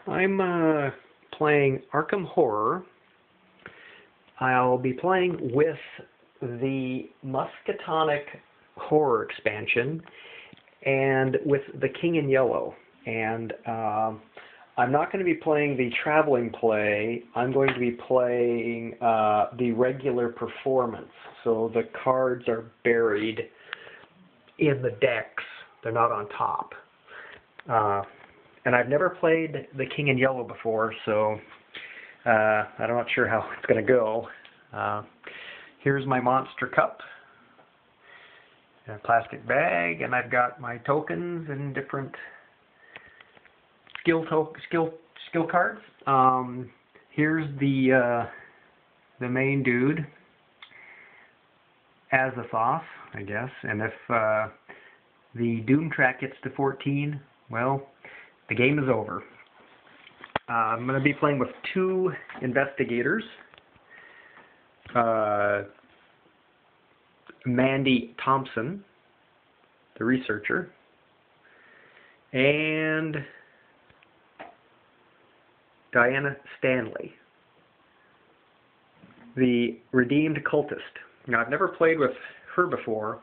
I'm playing Arkham Horror. I'll be playing with the Muscatonic Horror expansion and with the King in Yellow. And I'm not going to be playing the traveling play. I'm going to be playing the regular performance. So the cards are buried in the decks. They're not on top. And I've never played the King in Yellow before, so I'm not sure how it's going to go. Here's my monster cup, in a plastic bag, and I've got my tokens and different skill cards. Here's the main dude, Azathoth, I guess, and if the Doom track gets to 14, well, the game is over. I'm going to be playing with two investigators. Mandy Thompson, the researcher, and Diana Stanley, the redeemed cultist. Now, I've never played with her before,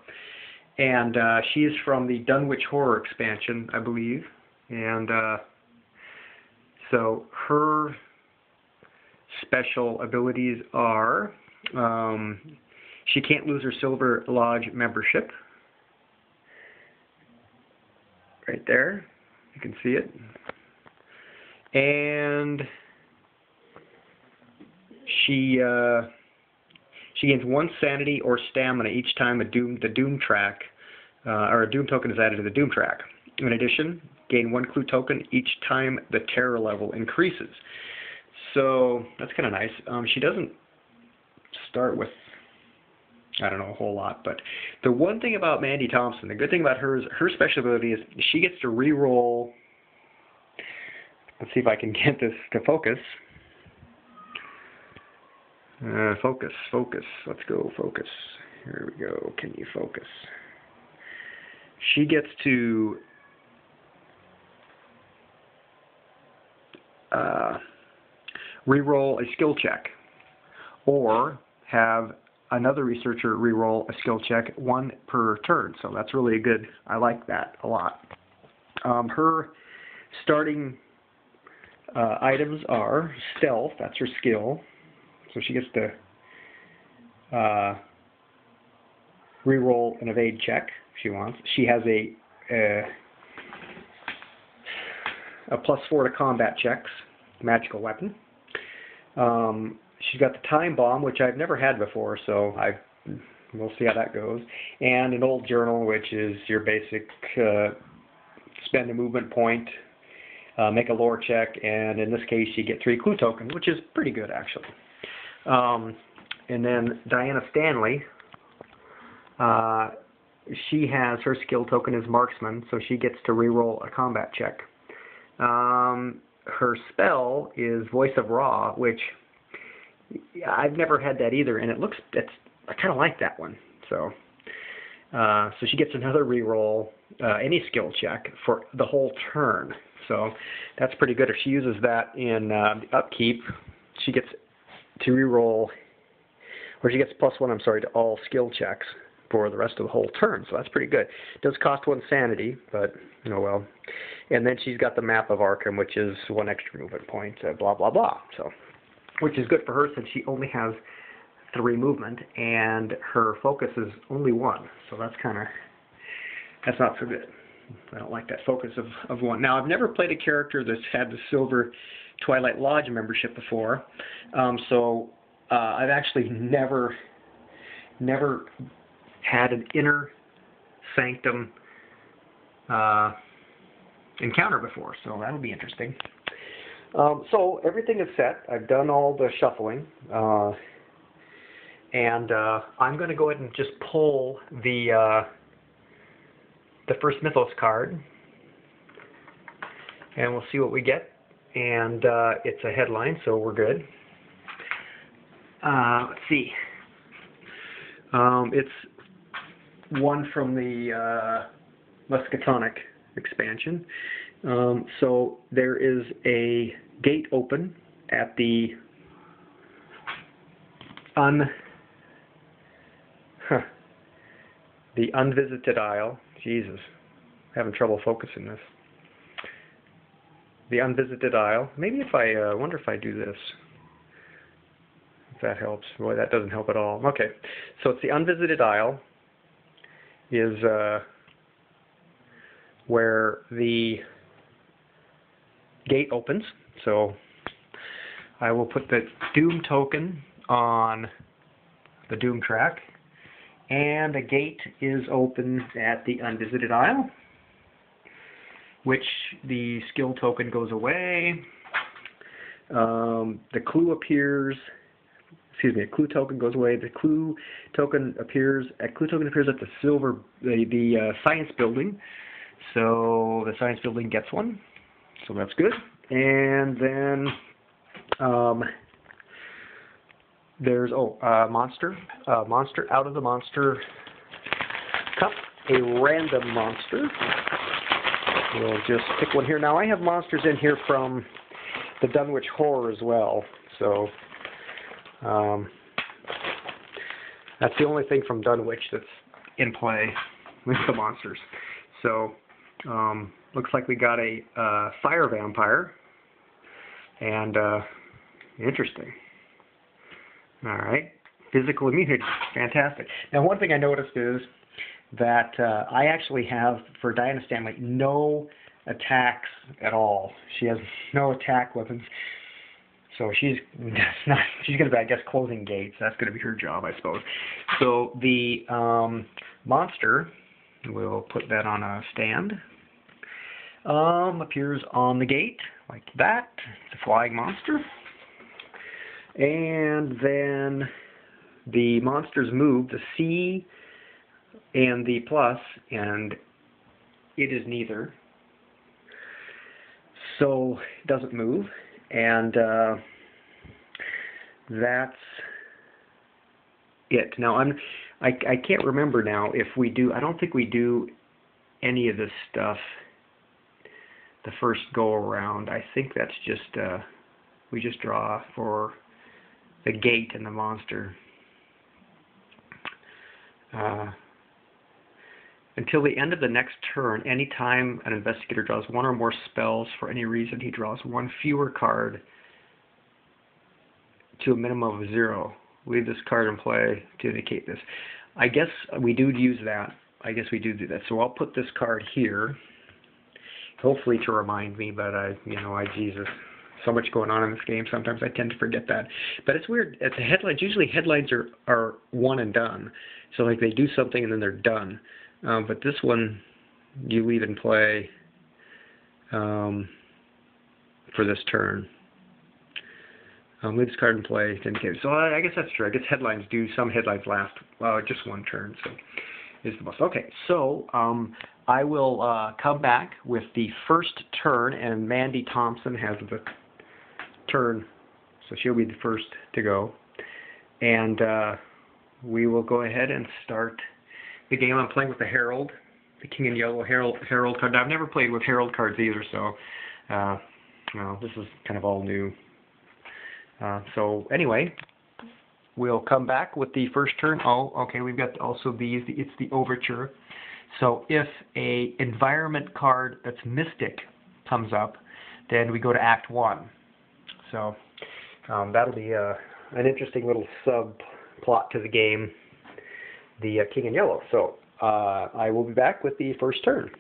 and she's from the Dunwich Horror expansion, I believe. And so her special abilities are she can't lose her Silver Lodge membership. Right there. You can see it. And she gains 1 sanity or stamina each time the Doom track or a Doom token is added to the Doom track. In addition, gain 1 clue token each time the terror level increases. So that's kind of nice. She doesn't start with, I don't know, a whole lot, but the one thing about Mandy Thompson, the good thing about her is her special ability is she gets to re-roll. Let's see if I can get this to focus. Focus. Let's go, focus. Here we go. Can you focus? She gets to re-roll a skill check, or have another researcher re-roll a skill check, 1 per turn. So that's really good. I like that a lot. Her starting items are stealth. That's her skill. So she gets to re-roll an evade check if she wants. She has a +4 to combat checks, magical weapon. She's got the time bomb, which I've never had before, so we'll see how that goes. And an old journal, which is your basic spend a movement point, make a lore check, and in this case you get 3 clue tokens, which is pretty good actually. And then Diana Stanley, she has her skill token is marksman, so she gets to reroll a combat check. Her spell is Voice of Ra, which I've never had that either, and I kind of like that one. So she gets another reroll, any skill check for the whole turn. So that's pretty good. If she uses that in the upkeep, she gets to reroll, or she gets +1, I'm sorry, to all skill checks for the rest of the whole turn. So that's pretty good. It does cost 1 sanity, but oh well. And then she's got the map of Arkham, which is 1 extra movement point, blah blah blah. So, which is good for her since she only has 3 movement and her focus is only 1. So that's not so good. I don't like that focus of 1. Now, I've never played a character that's had the Silver Twilight Lodge membership before, so I've actually never had an inner sanctum encounter before, so that'll be interesting. So everything is set. I've done all the shuffling, and I'm going to go ahead and just pull the first Mythos card, and we'll see what we get. And it's a headline, so we're good. Let's see. It's one from the Muscatonic expansion. So there is a gate open at the the unvisited isle. Jesus, having trouble focusing this. The unvisited isle. Maybe if I wonder if I do this, if that helps. Boy, that doesn't help at all. Okay, so it's the unvisited isle is where the gate opens. So I will put the Doom token on the Doom track, and the gate is open at the unvisited isle, which the skill token goes away. The clue appears. Excuse me. A clue token goes away. The clue token appears. A clue token appears at the science building. So the science building gets one. So that's good. And then there's monster. Monster out of the monster cup. A random monster. We'll just pick one here. Now I have monsters in here from the Dunwich Horror as well. So that's the only thing from Dunwich that's in play with the monsters. So looks like we got a fire vampire. And interesting. All right. Physical immunity. Fantastic. Now one thing I noticed is that I actually have, for Diana Stanley, no attacks at all. She has no attack weapons. So she's going to be, I guess, closing gates. That's going to be her job, I suppose. So the monster, we'll put that on a stand, appears on the gate like that. It's a flying monster. And then the monsters move, the C and the plus, and it is neither. So it doesn't move. And that's it. Now I can't remember now if we do. I don't think we do any of this stuff the first go around. I think that's just we just draw for the gate and the monster. Until the end of the next turn, anytime an investigator draws one or more spells for any reason, he draws one fewer card to a minimum of 0. Leave this card in play to indicate this. I guess we do use that. I guess we do that. So I'll put this card here, hopefully to remind me, but Jesus, so much going on in this game, sometimes I tend to forget that. But it's weird. It's a headline. Usually headlines are one and done. So like they do something and then they're done. But this one, you leave in play for this turn. Leave this card in play to indicate. So I guess that's true. I guess headlines do. Some headlines last just one turn. So is the most. Okay, so I will come back with the first turn, and Mandy Thompson has the turn, so she'll be the first to go. And we will go ahead and start the game. I'm playing with the Herald, the King in Yellow Herald card. Now, I've never played with Herald cards either, so this is kind of all new. So anyway, we'll come back with the first turn. Oh, okay, we've got also these. It's the Overture. So if a environment card that's Mystic comes up, then we go to Act 1. So that'll be an interesting little subplot to the game, the King in Yellow. So I will be back with the first turn.